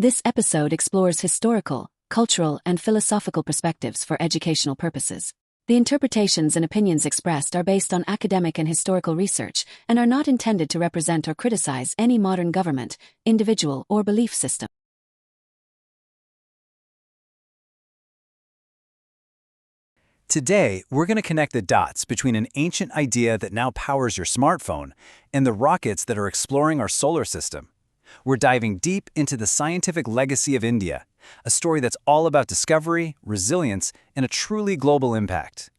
This episode explores historical, cultural, and philosophical perspectives for educational purposes. The interpretations and opinions expressed are based on academic and historical research and are not intended to represent or criticize any modern government, individual, or belief system. Today, we're going to connect the dots between an ancient idea that now powers your smartphone and the rockets that are exploring our solar system. We're diving deep into the scientific legacy of India, a story that's all about discovery, resilience, and a truly global impact.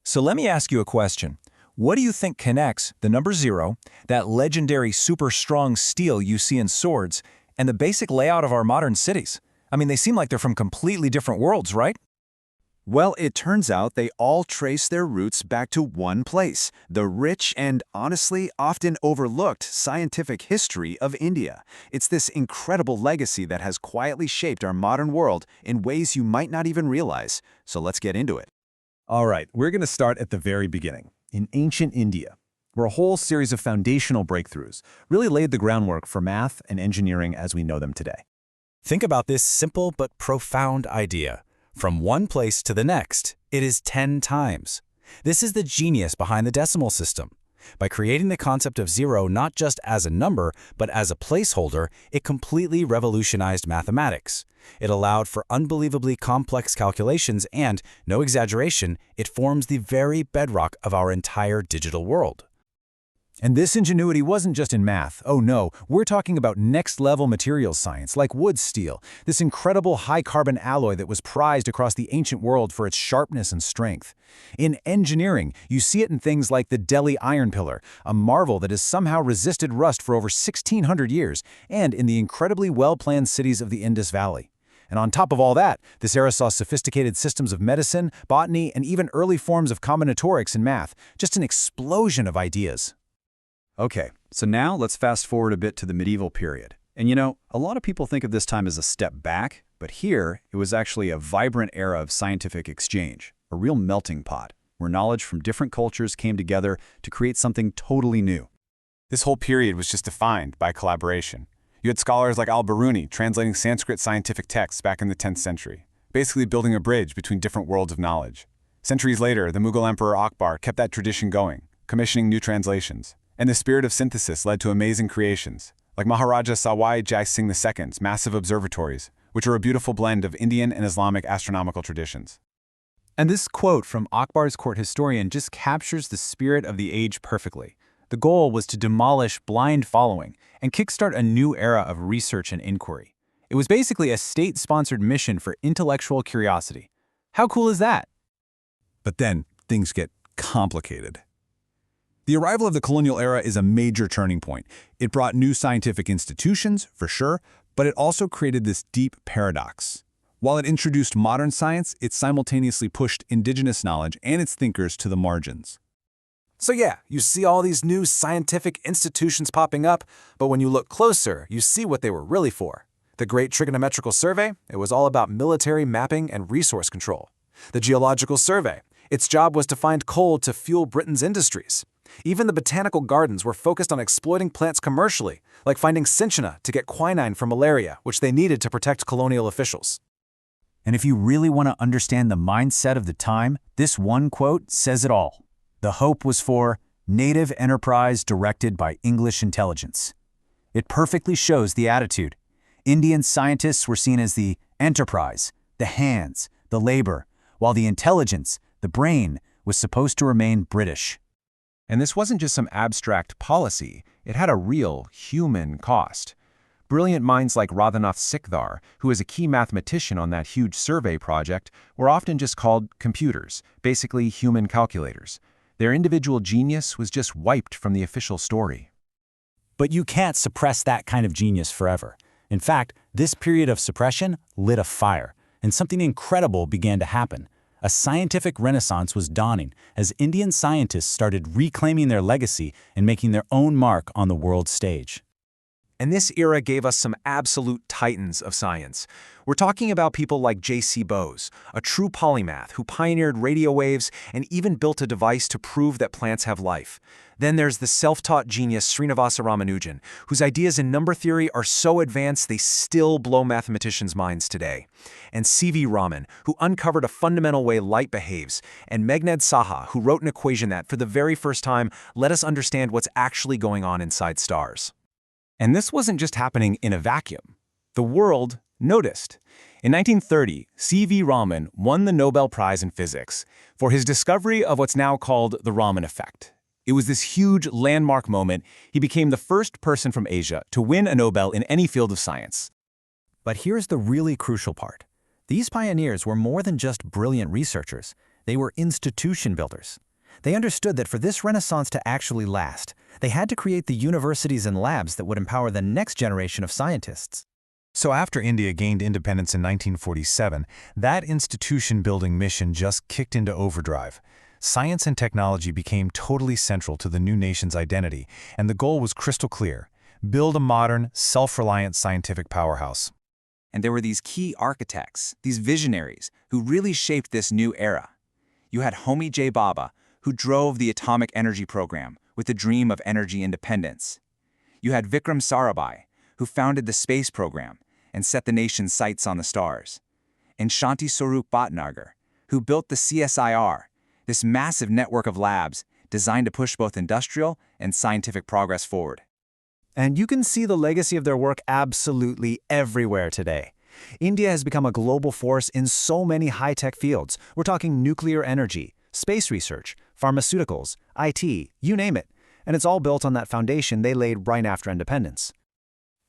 So let me ask you a question. What do you think connects the number 0, that legendary super strong steel you see in swords, and the basic layout of our modern cities? I mean, they seem like they're from completely different worlds, right? Well, it turns out they all trace their roots back to one place, the rich and, honestly, often overlooked scientific history of India. It's this incredible legacy that has quietly shaped our modern world in ways you might not even realize. So let's get into it. All right, we're going to start at the very beginning, in ancient India, where a whole series of foundational breakthroughs really laid the groundwork for math and engineering as we know them today. Think about this simple but profound idea. From one place to the next, it is 10 times. This is the genius behind the decimal system. By creating the concept of 0 not just as a number, but as a placeholder, it completely revolutionized mathematics. It allowed for unbelievably complex calculations and, no exaggeration, it forms the very bedrock of our entire digital world. And this ingenuity wasn't just in math. Oh no, we're talking about next-level materials science like Wootz steel, this incredible high-carbon alloy that was prized across the ancient world for its sharpness and strength. In engineering, you see it in things like the Delhi iron pillar, a marvel that has somehow resisted rust for over 1,600 years, and in the incredibly well-planned cities of the Indus Valley. And on top of all that, this era saw sophisticated systems of medicine, botany, and even early forms of combinatorics in math, just an explosion of ideas. Okay, so now let's fast forward a bit to the medieval period. And you know, a lot of people think of this time as a step back, but here it was actually a vibrant era of scientific exchange, a real melting pot, where knowledge from different cultures came together to create something totally new. This whole period was just defined by collaboration. You had scholars like Al-Biruni translating Sanskrit scientific texts back in the 10th century, basically building a bridge between different worlds of knowledge. Centuries later, the Mughal Emperor Akbar kept that tradition going, commissioning new translations. And the spirit of synthesis led to amazing creations, like Maharaja Sawai Jai Singh II's massive observatories, which are a beautiful blend of Indian and Islamic astronomical traditions. And this quote from Akbar's court historian just captures the spirit of the age perfectly. The goal was to demolish blind following and kickstart a new era of research and inquiry. It was basically a state-sponsored mission for intellectual curiosity. How cool is that? But then things get complicated. The arrival of the colonial era is a major turning point. It brought new scientific institutions, for sure, but it also created this deep paradox. While it introduced modern science, it simultaneously pushed indigenous knowledge and its thinkers to the margins. So yeah, you see all these new scientific institutions popping up, but when you look closer, you see what they were really for. The Great Trigonometrical Survey, it was all about military mapping and resource control. The Geological Survey, its job was to find coal to fuel Britain's industries. Even the botanical gardens were focused on exploiting plants commercially, like finding cinchona to get quinine for malaria, which they needed to protect colonial officials. And if you really want to understand the mindset of the time, this one quote says it all. The hope was for native enterprise directed by English intelligence. It perfectly shows the attitude. Indian scientists were seen as the enterprise, the hands, the labor, while the intelligence, the brain, was supposed to remain British. And this wasn't just some abstract policy, it had a real human cost. Brilliant minds like Radhanath Sikdar, who is a key mathematician on that huge survey project, were often just called computers, basically human calculators. Their individual genius was just wiped from the official story. But you can't suppress that kind of genius forever. In fact, this period of suppression lit a fire, and something incredible began to happen. A scientific renaissance was dawning as Indian scientists started reclaiming their legacy and making their own mark on the world stage. And this era gave us some absolute titans of science. We're talking about people like J.C. Bose, a true polymath who pioneered radio waves and even built a device to prove that plants have life. Then there's the self-taught genius Srinivasa Ramanujan, whose ideas in number theory are so advanced they still blow mathematicians' minds today. And C.V. Raman, who uncovered a fundamental way light behaves, and Meghnad Saha, who wrote an equation that, for the very first time, let us understand what's actually going on inside stars. And this wasn't just happening in a vacuum. The world noticed. In 1930, C.V. Raman won the Nobel Prize in Physics for his discovery of what's now called the Raman effect. It was this huge landmark moment. He became the first person from Asia to win a Nobel in any field of science. But here's the really crucial part. These pioneers were more than just brilliant researchers. They were institution builders. They understood that for this renaissance to actually last, they had to create the universities and labs that would empower the next generation of scientists. So after India gained independence in 1947, that institution-building mission just kicked into overdrive. Science and technology became totally central to the new nation's identity, and the goal was crystal clear: build a modern, self-reliant scientific powerhouse. And there were these key architects, these visionaries, who really shaped this new era. You had Homi J. Bhabha, who drove the atomic energy program with the dream of energy independence. You had Vikram Sarabhai, who founded the space program and set the nation's sights on the stars. And Shanti Swarup Bhatnagar, who built the CSIR, this massive network of labs designed to push both industrial and scientific progress forward. And you can see the legacy of their work absolutely everywhere today. India has become a global force in so many high-tech fields. We're talking nuclear energy, space research, pharmaceuticals, IT, you name it. And it's all built on that foundation they laid right after independence.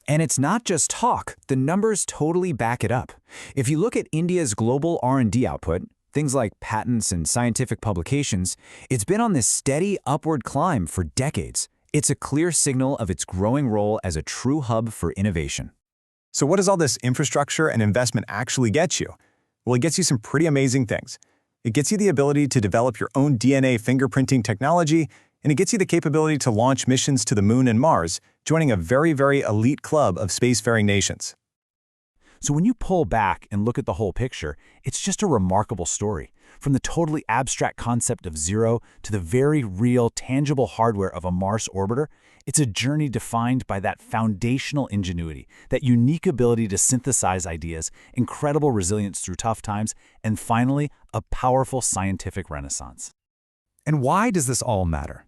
And it's not just talk. The numbers totally back it up. If you look at India's global R&D output, things like patents and scientific publications, it's been on this steady upward climb for decades. It's a clear signal of its growing role as a true hub for innovation. So what does all this infrastructure and investment actually get you? Well, it gets you some pretty amazing things. It gets you the ability to develop your own DNA fingerprinting technology, and it gets you the capability to launch missions to the Moon and Mars, joining a very, very elite club of spacefaring nations. So when you pull back and look at the whole picture, it's just a remarkable story. From the totally abstract concept of zero to the very real, tangible hardware of a Mars orbiter, it's a journey defined by that foundational ingenuity, that unique ability to synthesize ideas, incredible resilience through tough times, and finally, a powerful scientific renaissance. And why does this all matter?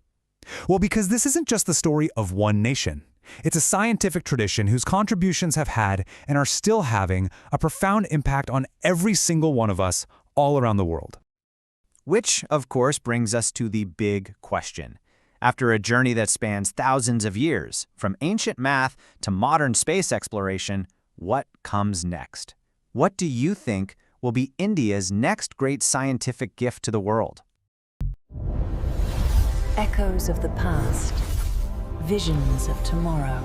Well, because this isn't just the story of one nation. It's a scientific tradition whose contributions have had and are still having a profound impact on every single one of us all around the world. Which, of course, brings us to the big question. After a journey that spans thousands of years, from ancient math to modern space exploration, what comes next? What do you think will be India's next great scientific gift to the world? Echoes of the past, visions of tomorrow.